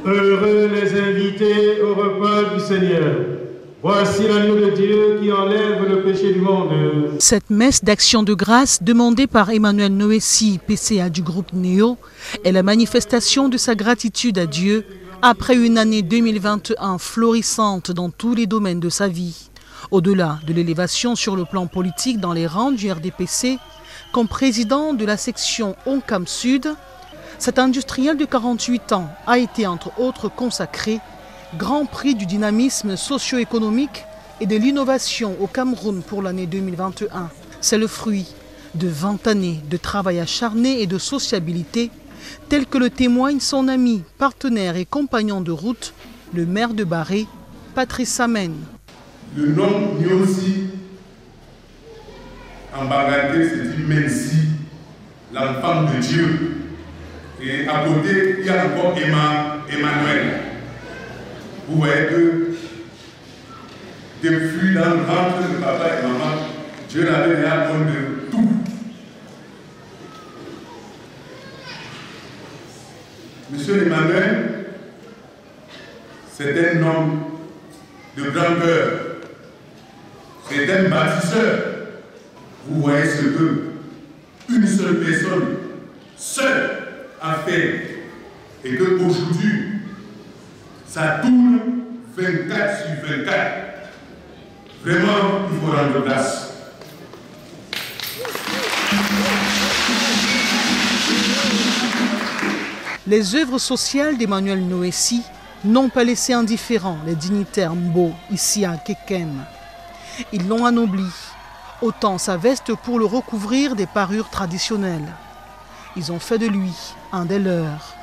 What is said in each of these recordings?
Heureux les invités au repas du Seigneur. Voici l'agneau de Dieu qui enlève le péché du monde. Cette messe d'action de grâce demandée par Emmanuel Noessi, PCA du groupe Néo, est la manifestation de sa gratitude à Dieu après une année 2021 florissante dans tous les domaines de sa vie. Au-delà de l'élévation sur le plan politique dans les rangs du RDPC, comme président de la section Oncam Sud, cet industriel de 48 ans a été entre autres consacré Grand Prix du dynamisme socio-économique et de l'innovation au Cameroun pour l'année 2021. C'est le fruit de 20 années de travail acharné et de sociabilité, tel que le témoigne son ami, partenaire et compagnon de route, le maire de Barré, Patrice Samen. Le nom Nyosi, en bangladais, c'est dit Mensi, l'enfant de Dieu. Et à côté, il y a encore Emmanuel. Vous voyez que depuis dans le ventre de papa et maman, Dieu l'avait déjà donné de tout. Monsieur Emmanuel, c'est un homme de grand cœur. C'est un bâtisseur. Vous voyez ce que une seule personne, seule, a fait. Et qu'aujourd'hui, ça tourne 24 sur 24. Vraiment, il faut rendre grâce. Les œuvres sociales d'Emmanuel Noessi n'ont pas laissé indifférents les dignitaires Mbo, ici à Kekem. Ils l'ont anobli, ôtant sa veste pour le recouvrir des parures traditionnelles. Ils ont fait de lui un des leurs.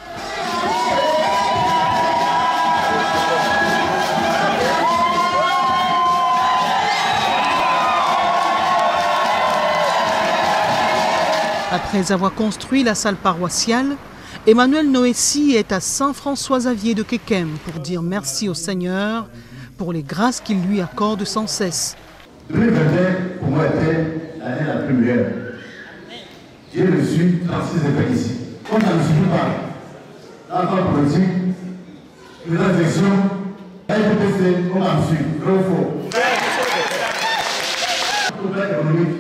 Après avoir construit la salle paroissiale, Emmanuel Noessi est à Saint-François-Xavier de Kekem pour dire merci au Seigneur pour les grâces qu'il lui accorde sans cesse. 2021, pour moi, était l'année la plus meilleure. J'ai reçu 36 effets ici. On n'en suit pas. Dans la politique, les élections, la IPPC, on en suit. Vrai ou faux? Pour faire économique,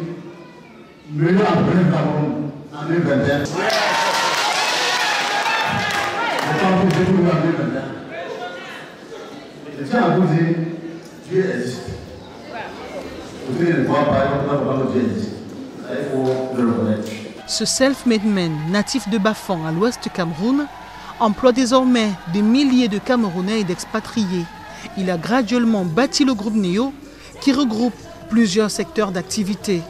meilleur en plein Cameroun en 2021. Je tiens à vous dire, Dieu existe. Vous ne croyez pas que Dieu existe. Il faut le reconnaître. Ce self-made man, natif de Bafang à l'ouest du Cameroun, emploie désormais des milliers de Camerounais et d'expatriés. Il a graduellement bâti le groupe Néo qui regroupe plusieurs secteurs d'activité.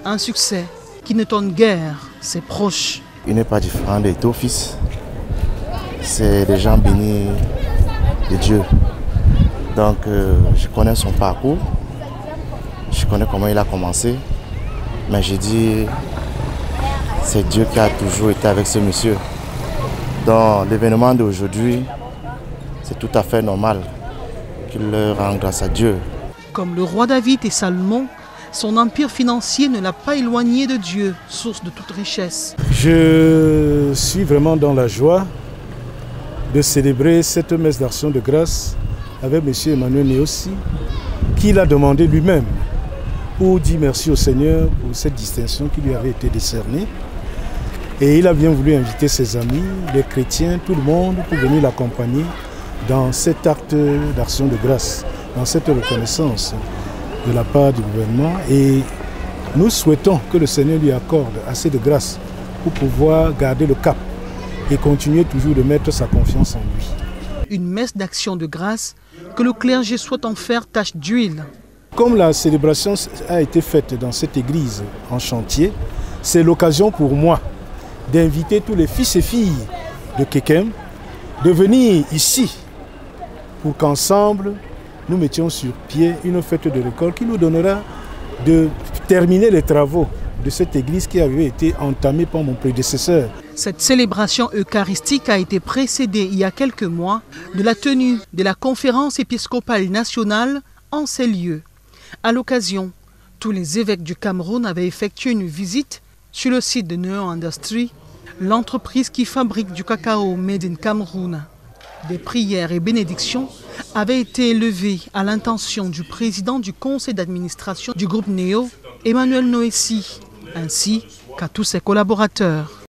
Un succès qui n'étonne guère ses proches. Il n'est pas différent des deux fils. C'est des gens bénis de Dieu. Donc je connais son parcours, je connais comment il a commencé, mais je dis c'est Dieu qui a toujours été avec ce monsieur. Dans l'événement d'aujourd'hui, c'est tout à fait normal qu'il rende grâce à Dieu. Comme le roi David et Salomon, son empire financier ne l'a pas éloigné de Dieu, source de toute richesse. Je suis vraiment dans la joie de célébrer cette messe d'action de grâce avec M. Emmanuel Noessi, qui l'a demandé lui-même pour dire merci au Seigneur pour cette distinction qui lui avait été décernée. Et il a bien voulu inviter ses amis, les chrétiens, tout le monde, pour venir l'accompagner dans cet acte d'action de grâce, dans cette reconnaissance de la part du gouvernement. Et nous souhaitons que le Seigneur lui accorde assez de grâce pour pouvoir garder le cap et continuer toujours de mettre sa confiance en lui. Une messe d'action de grâce que le clergé souhaite en faire tache d'huile. Comme la célébration a été faite dans cette église en chantier, c'est l'occasion pour moi d'inviter tous les fils et filles de Kekem de venir ici pour qu'ensemble nous mettions sur pied une fête de récolte qui nous donnera de terminer les travaux de cette église qui avait été entamée par mon prédécesseur. Cette célébration eucharistique a été précédée il y a quelques mois de la tenue de la conférence épiscopale nationale en ces lieux. À l'occasion, tous les évêques du Cameroun avaient effectué une visite sur le site de Neo Industries, l'entreprise qui fabrique du cacao made in Cameroun. Des prières et bénédictions avaient été élevées à l'intention du président du conseil d'administration du groupe NEO, Emmanuel Noétie, ainsi qu'à tous ses collaborateurs.